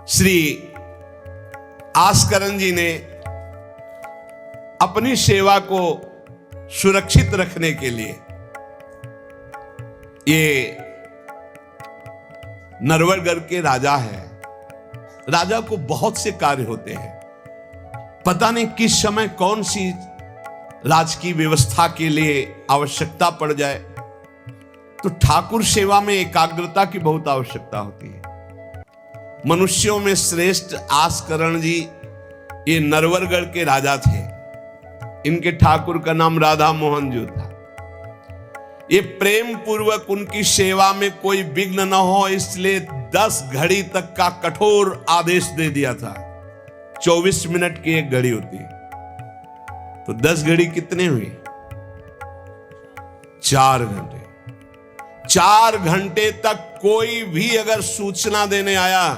श्री आस्करण जी ने अपनी सेवा को सुरक्षित रखने के लिए ये नरवरगढ़ के राजा है। राजा को बहुत से कार्य होते हैं, पता नहीं किस समय कौन सी राजकीय व्यवस्था के लिए आवश्यकता पड़ जाए, तो ठाकुर सेवा में एकाग्रता की बहुत आवश्यकता होती है। मनुष्यों में श्रेष्ठ आस्करण जी ये नरवरगढ़ के राजा थे। इनके ठाकुर का नाम राधा मोहन जी था। ये प्रेम पूर्वक उनकी सेवा में कोई विघ्न न हो इसलिए 10 घड़ी तक का कठोर आदेश दे दिया था। 24 मिनट की एक घड़ी होती है, तो 10 घड़ी कितने हुए? 4 घंटे। 4 घंटे तक कोई भी अगर सूचना देने आया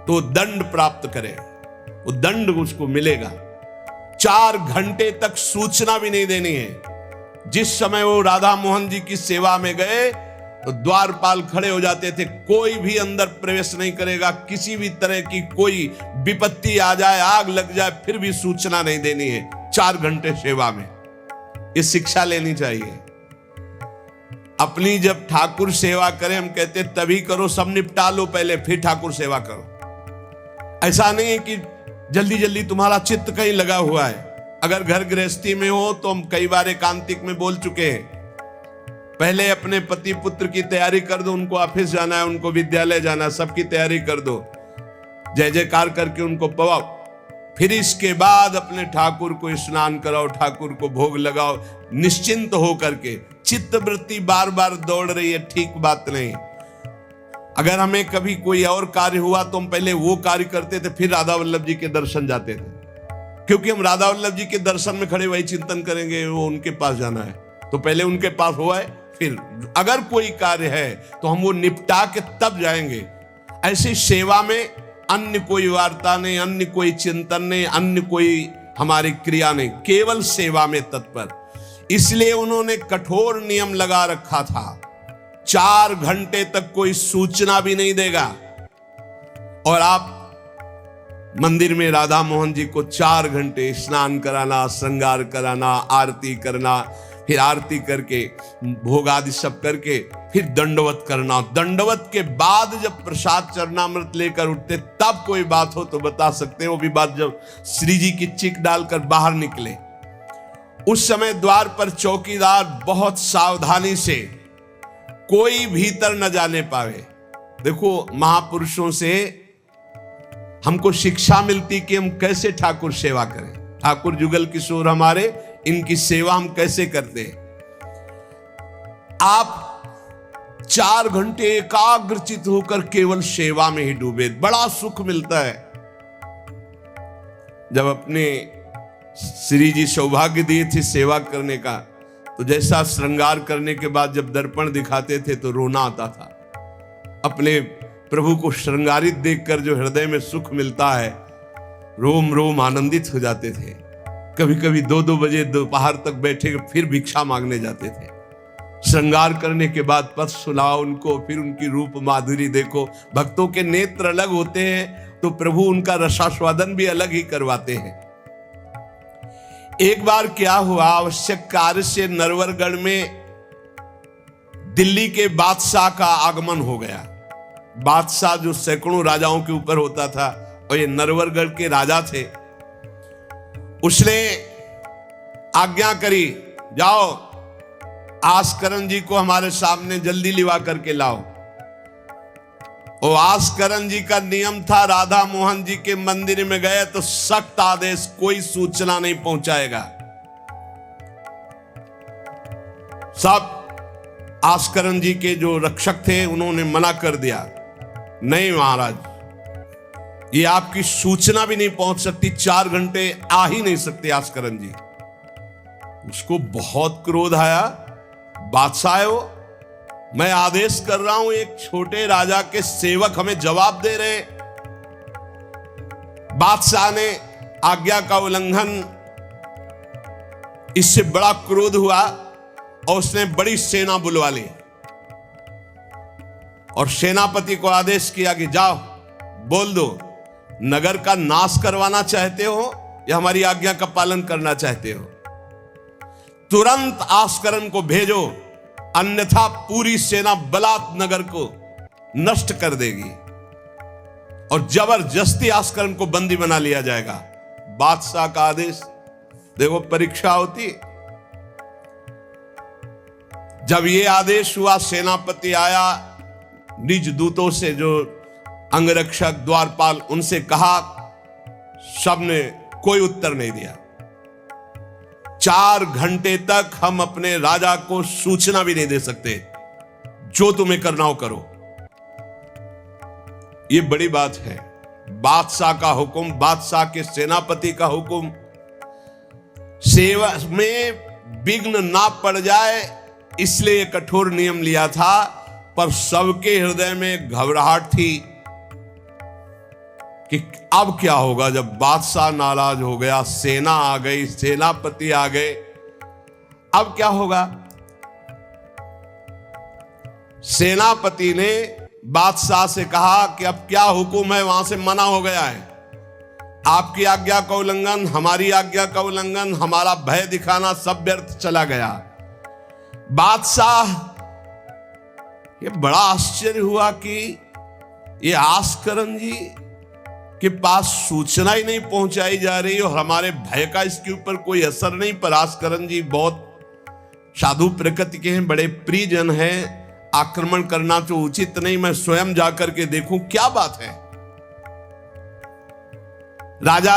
तो दंड प्राप्त करे, वो दंड उसको मिलेगा। 4 घंटे तक सूचना भी नहीं देनी है। जिस समय वो राधा मोहन जी की सेवा में गए तो द्वारपाल खड़े हो जाते थे, कोई भी अंदर प्रवेश नहीं करेगा। किसी भी तरह की कोई विपत्ति आ जाए, आग लग जाए, फिर भी सूचना नहीं देनी है। 4 घंटे सेवा में ये शिक्षा लेनी चाहिए। अपनी जब ठाकुर सेवा करें, हम कहते तभी करो, सब निपटा लो पहले फिर ठाकुर सेवा करो। ऐसा नहीं है कि जल्दी जल्दी तुम्हारा चित्त कहीं लगा हुआ है। अगर घर गृहस्थी में हो तो हम कई बार एकांतिक में बोल चुके हैं, पहले अपने पति पुत्र की तैयारी कर दो। उनको ऑफिस जाना है, उनको विद्यालय जाना है, सबकी तैयारी कर दो, जय जयकार करके उनको पवाओ। फिर इसके बाद अपने ठाकुर को स्नान कराओ, ठाकुर को भोग लगाओ, निश्चिंत हो करके। चित्त वृत्ति बार बार दौड़ रही है, ठीक बात नहीं। अगर हमें कभी कोई और कार्य हुआ तो हम पहले वो कार्य करते थे, फिर राधा वल्लभ जी के दर्शन जाते थे, क्योंकि हम राधा वल्लभ जी के दर्शन में खड़े वही चिंतन करेंगे, वो उनके पास जाना है तो पहले उनके पास हुआ है, फिर अगर कोई कार्य है तो हम वो निपटा के तब जाएंगे। ऐसी सेवा में अन्य कोई वार्ता नहीं, अन्य कोई चिंतन नहीं, अन्य कोई हमारी क्रिया नहीं, केवल सेवा में तत्पर। इसलिए उन्होंने कठोर नियम लगा रखा था, 4 घंटे तक कोई सूचना भी नहीं देगा। और आप मंदिर में राधा मोहन जी को 4 घंटे स्नान कराना, श्रृंगार कराना, आरती करना, फिर आरती करके भोग आदि सब करके फिर दंडवत करना। दंडवत के बाद जब प्रसाद चरणामृत लेकर उठते तब कोई बात हो तो बता सकते हैं। वो भी बात जब श्री जी की चिक डालकर बाहर निकले, उस समय द्वार पर चौकीदार बहुत सावधानी से कोई भीतर न जाने पावे। देखो, महापुरुषों से हमको शिक्षा मिलती कि हम कैसे ठाकुर सेवा करें। ठाकुर जुगल किशोर हमारे, इनकी सेवा हम कैसे करते हैं। आप 4 घंटे एकाग्रचित होकर केवल सेवा में ही डूबे, बड़ा सुख मिलता है। जब अपने श्री जी सौभाग्य दिए थे सेवा करने का, तो जैसा श्रृंगार करने के बाद जब दर्पण दिखाते थे तो रोना आता था। अपने प्रभु को श्रृंगारित देखकर जो हृदय में सुख मिलता है, रोम रोम आनंदित हो जाते थे। कभी कभी 2-2 बजे दोपहर तक बैठे फिर भिक्षा मांगने जाते थे। श्रृंगार करने के बाद पथ सुनाओ उनको, फिर उनकी रूप माधुरी देखो। भक्तों के नेत्र अलग होते हैं तो प्रभु उनका रसास्वादन भी अलग ही करवाते हैं। एक बार क्या हुआ, आवश्यक कार्य से नरवरगढ़ में दिल्ली के बादशाह का आगमन हो गया। बादशाह जो सैकड़ों राजाओं के ऊपर होता था, और ये नरवरगढ़ के राजा थे। उसने आज्ञा करी, जाओ आस्करण जी को हमारे सामने जल्दी लिवा करके लाओ। और आस्करण जी का नियम था, राधा मोहन जी के मंदिर में गए तो सख्त आदेश, कोई सूचना नहीं पहुंचाएगा। सब आस्करण जी के जो रक्षक थे उन्होंने मना कर दिया, नहीं महाराज, ये आपकी सूचना भी नहीं पहुंच सकती, 4 घंटे आ ही नहीं सकते आस्करण जी। उसको बहुत क्रोध आया, बादशाह है वो, मैं आदेश कर रहा हूं, एक छोटे राजा के सेवक हमें जवाब दे रहे। बादशाह ने आज्ञा का उल्लंघन, इससे बड़ा क्रोध हुआ और उसने बड़ी सेना बुलवा ली और सेनापति को आदेश किया कि जाओ बोल दो, नगर का नाश करवाना चाहते हो या हमारी आज्ञा का पालन करना चाहते हो? तुरंत आस्करन को भेजो, अन्यथा पूरी सेना बलात् नगर को नष्ट कर देगी और जबरदस्ती आस्करन को बंदी बना लिया जाएगा। बादशाह का आदेश। देखो, परीक्षा होती। जब ये आदेश हुआ, सेनापति आया, निज दूतों से, जो अंगरक्षक द्वारपाल, उनसे कहा, सबने कोई उत्तर नहीं दिया। 4 घंटे तक हम अपने राजा को सूचना भी नहीं दे सकते। जो तुम्हें करना हो करो। यह बड़ी बात है। बादशाह का हुक्म, बादशाह के सेनापति का हुक्म, सेवा में विघ्न ना पड़ जाए इसलिए कठोर नियम लिया था, पर सबके हृदय में घबराहट थी कि अब क्या होगा जब बादशाह नाराज हो गया, सेना आ गई, सेनापति आ गए, अब क्या होगा? सेनापति ने बादशाह से कहा कि अब क्या हुक्म है? वहां से मना हो गया है। आपकी आज्ञा का उल्लंघन, हमारी आज्ञा का उल्लंघन, हमारा भय दिखाना सब व्यर्थ चला गया। बादशाह, ये बड़ा आश्चर्य हुआ कि ये आस्करन जी के पास सूचना ही नहीं पहुंचाई जा रही और हमारे भय का इसके ऊपर कोई असर नहीं। पर आस्करन जी बहुत साधु प्रकृति के हैं, बड़े प्रियजन हैं, आक्रमण करना तो उचित नहीं, मैं स्वयं जाकर के देखूं क्या बात है। राजा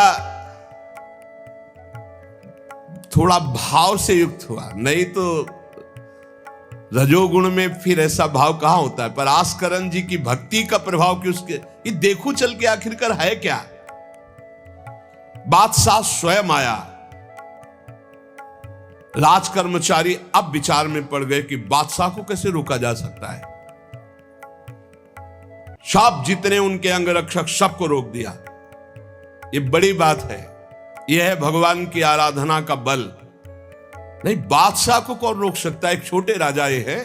थोड़ा भाव से युक्त हुआ, नहीं तो रजोगुण में फिर ऐसा भाव कहां होता है। पर आस्करन जी की भक्ति का प्रभाव कि उसके ये देखूं चल के आखिरकार है क्या। बादशाह स्वयं आया। राज कर्मचारी अब विचार में पड़ गए कि बादशाह को कैसे रोका जा सकता है। सब जितने उनके अंगरक्षक सबको रोक दिया। ये बड़ी बात है। यह है भगवान की आराधना का बल। नहीं, बादशाह को कौन रोक सकता है? एक छोटे राजा ये हैं,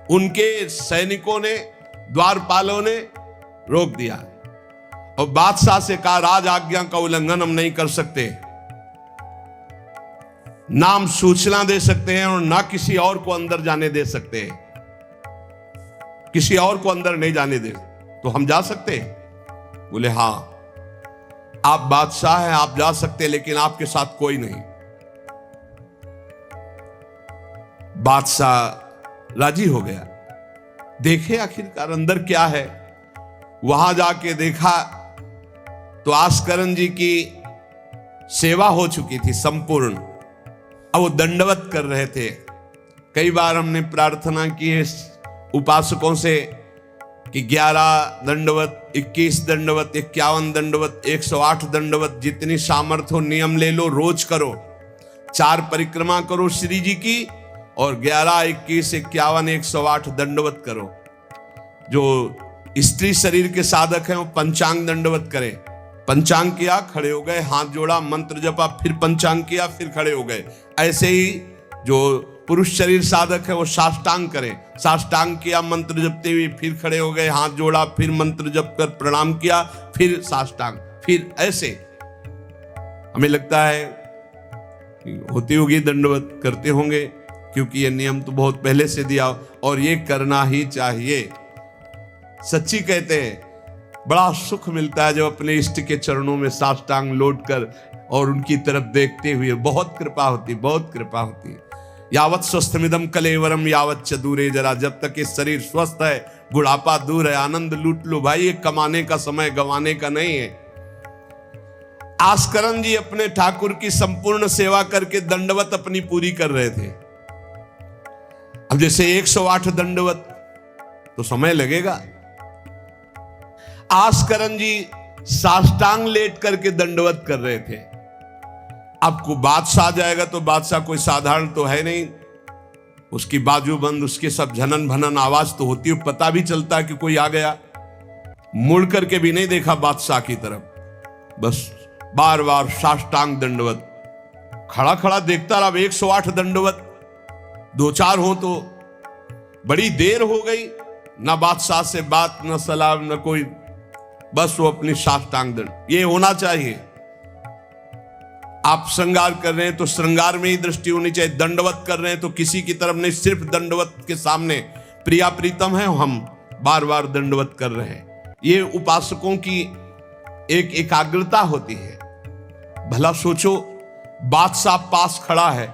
उनके सैनिकों ने, द्वारपालों ने रोक दिया और बादशाह से कहा, राज आज्ञा का उल्लंघन हम नहीं कर सकते, ना हम सूचना दे सकते हैं और ना किसी और को अंदर जाने दे सकते हैं। किसी और को अंदर नहीं जाने दे तो हम जा सकते हैं? बोले हां, आप बादशाह हैं, आप जा सकते हैं, लेकिन आपके साथ कोई नहीं। बादशाह राजी हो गया। देखे आखिरकार अंदर क्या है। वहां जाके देखा तो आस्करन जी की सेवा हो चुकी थी संपूर्ण। अब वो दंडवत कर रहे थे। कई बार हमने प्रार्थना की है उपासकों से कि 11 दंडवत, 21 दंडवत, 51 दंडवत, 108 दंडवत, जितनी सामर्थ्य हो नियम ले लो, रोज करो। 4 परिक्रमा करो श्री जी की और 11, 21, 51, 108 दंडवत करो। जो स्त्री शरीर के साधक हैं वो पंचांग दंडवत करें। पंचांग किया, खड़े हो गए, हाथ जोड़ा, मंत्र जपा, फिर पंचांग किया, फिर खड़े हो गए। ऐसे ही जो पुरुष शरीर साधक है वो साष्टांग करें। साष्टांग किया मंत्र जपते हुए, फिर खड़े हो गए, हाथ जोड़ा, फिर मंत्र जप कर प्रणाम किया, फिर साष्टांग, फिर ऐसे। हमें लगता है होती होगी दंडवत, करते होंगे, क्योंकि ये नियम तो बहुत पहले से दिया और ये करना ही चाहिए। सच्ची कहते हैं, बड़ा सुख मिलता है जब अपने इष्ट के चरणों में साष्टांग लौट कर और उनकी तरफ देखते हुए। बहुत कृपा होती, बहुत कृपा होती। यावत स्वस्थमिदम कलेवरम यावत च दूरे जरा, जब तक ये शरीर स्वस्थ है, बुढ़ापा दूर है, आनंद लूट लो भाई। ये कमाने का समय गंवाने का नहीं है। आस्करन जी अपने ठाकुर की संपूर्ण सेवा करके दंडवत अपनी पूरी कर रहे थे। अब जैसे 108 दंडवत तो समय लगेगा। आस्करन जी साष्टांग लेट करके दंडवत कर रहे थे। अब को बादशाह जाएगा तो बादशाह कोई साधारण तो है नहीं। उसकी बाजूबंद, उसके सब झनन भनन आवाज तो होती है, पता भी चलता है कि कोई आ गया। मुड़ करके भी नहीं देखा बादशाह की तरफ, बस बार बार साष्टांग दंडवत। खड़ा खड़ा देखता रहा। 108 दंडवत, 2-4 हो तो बड़ी देर हो गई। ना बादशाह से बात, ना सलाम, ना कोई बस वो अपनी साष्टांग दंड, ये होना चाहिए। आप श्रृंगार कर रहे हैं तो श्रृंगार में ही दृष्टि होनी चाहिए, दंडवत कर रहे हैं तो किसी की तरफ नहीं, सिर्फ दंडवत के सामने प्रिया प्रीतम है, हम बार बार दंडवत कर रहे हैं। ये उपासकों की एक एकाग्रता होती है। भला सोचो, बादशाह पास खड़ा है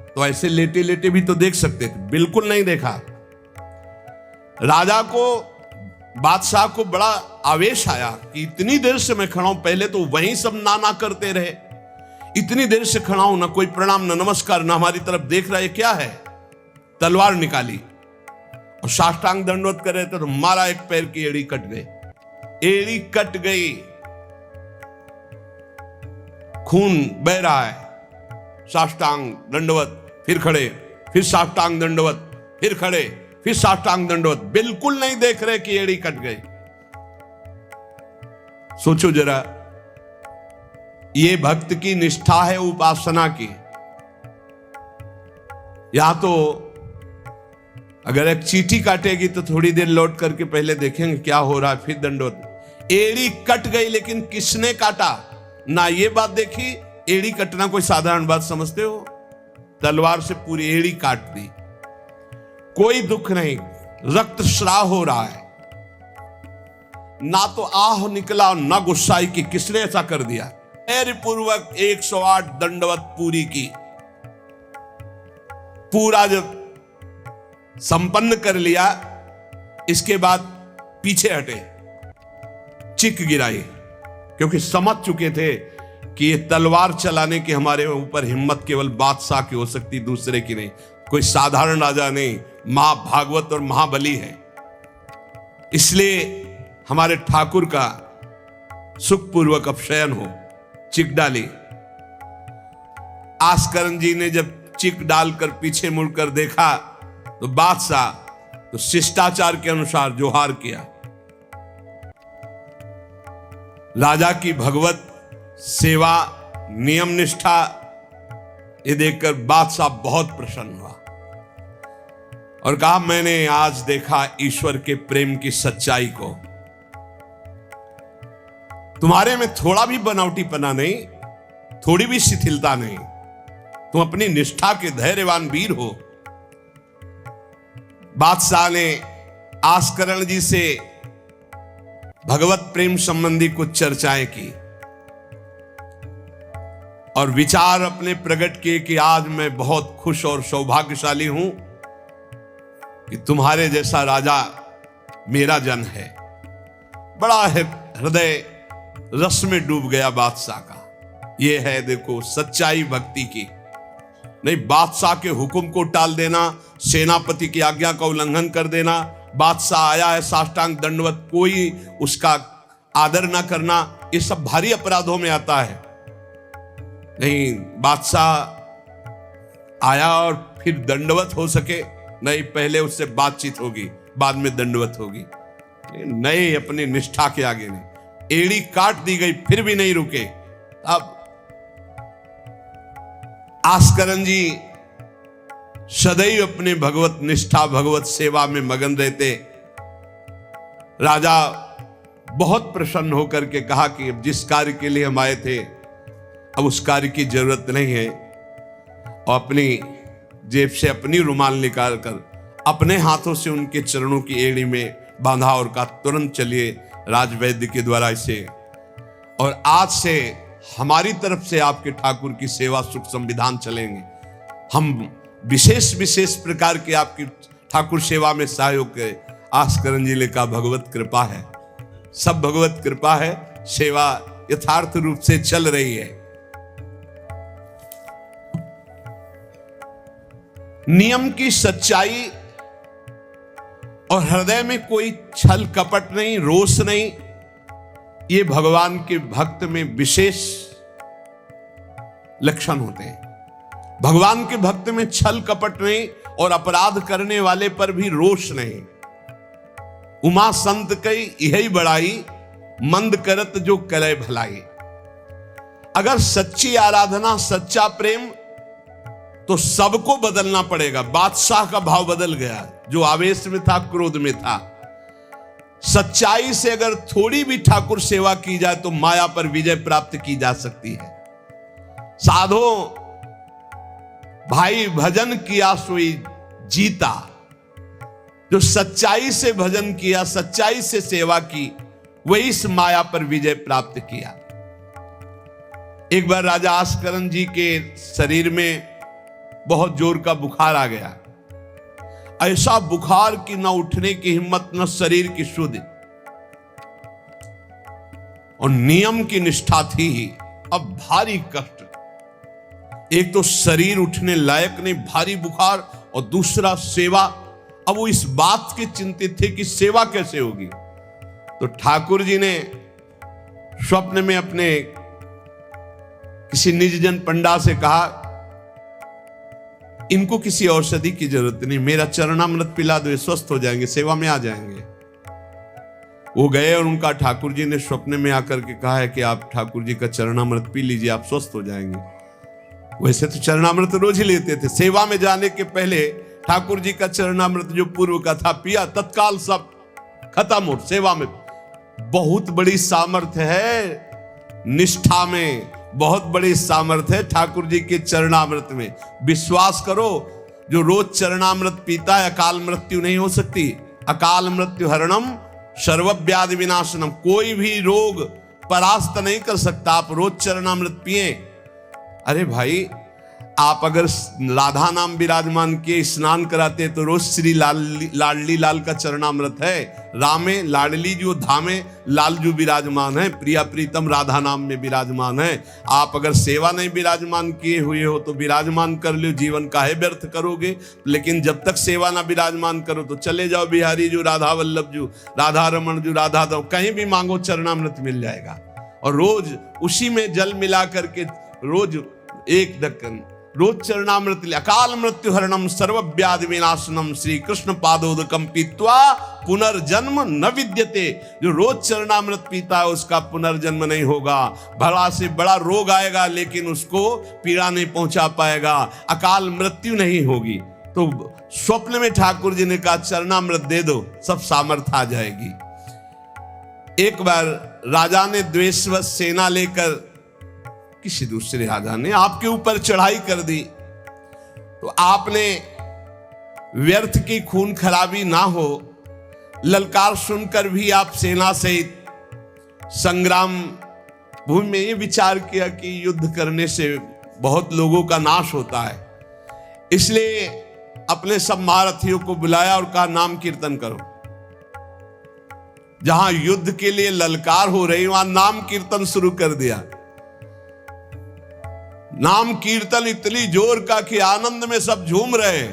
तो ऐसे लेटे लेटे भी तो देख सकते थे, बिल्कुल नहीं देखा। राजा को, बादशाह को बड़ा आवेश आया कि इतनी देर से मैं खड़ा हूं, पहले तो वहीं सब नाना करते रहे, इतनी देर से खड़ा हूं, ना कोई प्रणाम ना नमस्कार, ना हमारी तरफ देख रहा है, क्या है। तलवार निकाली और साष्टांग दंडवत कर रहे थे तो मारा, एक पैर की एड़ी कट गई, एड़ी कट गई, खून बह रहा है। साष्टांग दंडवत, फिर खड़े, फिर साष्टांग दंडवत, फिर खड़े, फिर साष्टांग दंडवत, बिल्कुल नहीं देख रहे कि एड़ी कट गई। सोचो जरा, ये भक्त की निष्ठा है उपासना की। यहां तो अगर एक चींटी काटेगी तो थोड़ी देर लौट करके पहले देखेंगे क्या हो रहा है, फिर दंडवत। एड़ी कट गई, लेकिन किसने काटा ना, ये बात देखी। एड़ी कटना कोई साधारण बात समझते हो? तलवार से पूरी एड़ी काट दी, कोई दुख नहीं, रक्तस्राव हो रहा है, ना तो आह निकला ना गुस्साई कि किसने ऐसा कर दिया। धैर्य पूर्वक 108 दंडवत पूरी की। पूरा जब संपन्न कर लिया, इसके बाद पीछे हटे, चिक गिराई, क्योंकि समझ चुके थे कि ये तलवार चलाने की हमारे ऊपर हिम्मत केवल बादशाह की हो सकती, दूसरे की नहीं। कोई साधारण राजा नहीं, महाभागवत और महाबली है। इसलिए हमारे ठाकुर का सुखपूर्वक अपशयन हो, चिक डाली। आस्करण जी ने जब चिक डालकर पीछे मुड़कर देखा तो बादशाह तो शिष्टाचार के अनुसार जोहार किया। राजा की भगवत सेवा, नियम निष्ठा, ये देखकर बादशाह बहुत प्रसन्न हुआ और कहा, मैंने आज देखा ईश्वर के प्रेम की सच्चाई को। तुम्हारे में थोड़ा भी बनावटीपना नहीं, थोड़ी भी शिथिलता नहीं, तुम अपनी निष्ठा के धैर्यवान वीर हो। बादशाह ने आस्करण जी से भगवत प्रेम संबंधी कुछ चर्चाएं की और विचार अपने प्रकट किए कि आज मैं बहुत खुश और सौभाग्यशाली हूं कि तुम्हारे जैसा राजा मेरा जन है। बड़ा हृदय रस में डूब गया बादशाह का। यह है देखो सच्चाई भक्ति की। नहीं, बादशाह के हुक्म को टाल देना, सेनापति की आज्ञा का उल्लंघन कर देना, बादशाह आया है साष्टांग दंडवत, कोई उसका आदर ना करना, ये सब भारी अपराधों में आता है। नहीं, बादशाह आया और फिर दंडवत हो सके, नहीं, पहले उससे बातचीत होगी, बाद में दंडवत होगी। नहीं, अपनी निष्ठा के आगे नहीं। एड़ी काट दी गई, फिर भी नहीं रुके। अब आस्करण जी सदैव अपने भगवत निष्ठा, भगवत सेवा में मगन रहते। राजा बहुत प्रसन्न होकर के कहा कि अब जिस कार्य के लिए हम आए थे, अब उस कार्य की जरूरत नहीं है। और अपनी जेब से अपनी रुमाल निकाल कर अपने हाथों से उनके चरणों की एड़ी में बांधा और कहा, तुरंत चलिए राजवैद्य के द्वारा इसे, और आज से हमारी तरफ से आपके ठाकुर की सेवा सुख संविधान चलेंगे। हम विशेष विशेष प्रकार के आपकी ठाकुर सेवा में सहयोग के। आस्करण जी ने कहा, भगवत कृपा है, सब भगवत कृपा है, सेवा यथार्थ रूप से चल रही है। नियम की सच्चाई और हृदय में कोई छल कपट नहीं, रोष नहीं, ये भगवान के भक्त में विशेष लक्षण होते हैं। भगवान के भक्त में छल कपट नहीं और अपराध करने वाले पर भी रोष नहीं। उमा संत कई यही बड़ाई, मंद करत जो करे भलाई। अगर सच्ची आराधना, सच्चा प्रेम, तो सबको बदलना पड़ेगा। बादशाह का भाव बदल गया, जो आवेश में था, क्रोध में था। सच्चाई से अगर थोड़ी भी ठाकुर सेवा की जाए तो माया पर विजय प्राप्त की जा सकती है। साधो भाई भजन किया सोई जीता, जो सच्चाई से भजन किया, सच्चाई से सेवा की, वही इस माया पर विजय प्राप्त किया। एक बार राजा आस्करन जी के शरीर में बहुत जोर का बुखार आ गया। ऐसा बुखार कि न उठने की हिम्मत, न शरीर की सुध, और नियम की निष्ठा थी ही। अब भारी कष्ट, एक तो शरीर उठने लायक नहीं, भारी बुखार, और दूसरा सेवा। अब वो इस बात के चिंतित थे कि सेवा कैसे होगी। तो ठाकुर जी ने स्वप्न में अपने किसी निजजन पंडा से कहा, इनको किसी औषधि की जरूरत नहीं, मेरा चरणामृत पिला दो, स्वस्थ हो जाएंगे, सेवा में आ जाएंगे। वो गए और उनका ठाकुर जी ने स्वप्न में आकर के कहा है कि आप ठाकुर जी का चरणामृत पी लीजिए, आप स्वस्थ हो जाएंगे। वैसे तो चरणामृत रोज ही लेते थे, सेवा में जाने के पहले ठाकुर जी का चरणामृत जो पूर्व का था पिया, तत्काल सब खत्म हो। सेवा में बहुत बड़ी सामर्थ्य है, निष्ठा में बहुत बड़ी सामर्थ्य है ठाकुर जी के चरणामृत में। विश्वास करो, जो रोज चरणामृत पीता है अकाल मृत्यु नहीं हो सकती। अकाल मृत्यु हरणम सर्वव्याधि विनाशनम, कोई भी रोग परास्त नहीं कर सकता। आप रोज चरणामृत पिए। अरे भाई, आप अगर राधा नाम विराजमान किए स्नान कराते तो रोज श्री लाडली लाल का चरणामृत है। रामे लाडली जो धामे लाल जो विराजमान है, प्रिया प्रीतम राधा नाम में विराजमान है। आप अगर सेवा नहीं विराजमान किए हुए हो तो विराजमान कर लो, जीवन काहे व्यर्थ करोगे। लेकिन जब तक सेवा ना विराजमान करो तो चले जाओ बिहारी जो, राधा वल्लभ जो, राधा रमन जो, राधा दो, कहीं भी मांगो चरणामृत मिल जाएगा। और रोज उसी में जल मिला करके रोज एक ढक्कन रोज चरणामृत, अकाल मृत्यु हरणम सर्वव्याधि विनाशनम श्री कृष्ण पादोदकम पीत्वा पुनर्जन्म न विद्यते। जो रोज चरणामृत पीता है उसका पुनर्जन्म नहीं होगा। बड़ा से बड़ा रोग आएगा लेकिन उसको पीड़ा नहीं पहुंचा पाएगा, अकाल मृत्यु नहीं होगी। तो स्वप्न में ठाकुर जी ने कहा चरणामृत दे दो, सब सामर्थ्य आ जाएगी। एक बार राजा ने द्वेषवश सेना लेकर, किसी दूसरे राजा ने आपके ऊपर चढ़ाई कर दी, तो आपने व्यर्थ की खून खराबी ना हो, ललकार सुनकर भी आप सेना सहित संग्राम भूमि में ये विचार किया कि युद्ध करने से बहुत लोगों का नाश होता है। इसलिए अपने सब महारथियों को बुलाया और कहा नाम कीर्तन करो। जहां युद्ध के लिए ललकार हो रही वहां नाम कीर्तन शुरू कर दिया। नाम कीर्तन इतनी जोर का कि आनंद में सब झूम रहे।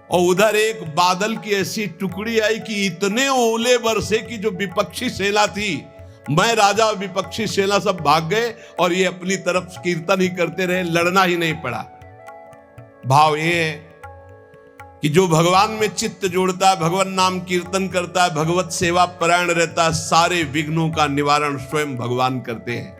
और उधर एक बादल की ऐसी टुकड़ी आई कि इतने ओले बरसे कि जो विपक्षी सेना थी, मैं राजा और विपक्षी सेना सब भाग गए और ये अपनी तरफ कीर्तन ही करते रहे, लड़ना ही नहीं पड़ा। भाव ये है कि जो भगवान में चित्त जोड़ता है, भगवान नाम कीर्तन करता है, भगवत सेवा परायण रहता है, सारे विघ्नों का निवारण स्वयं भगवान करते हैं।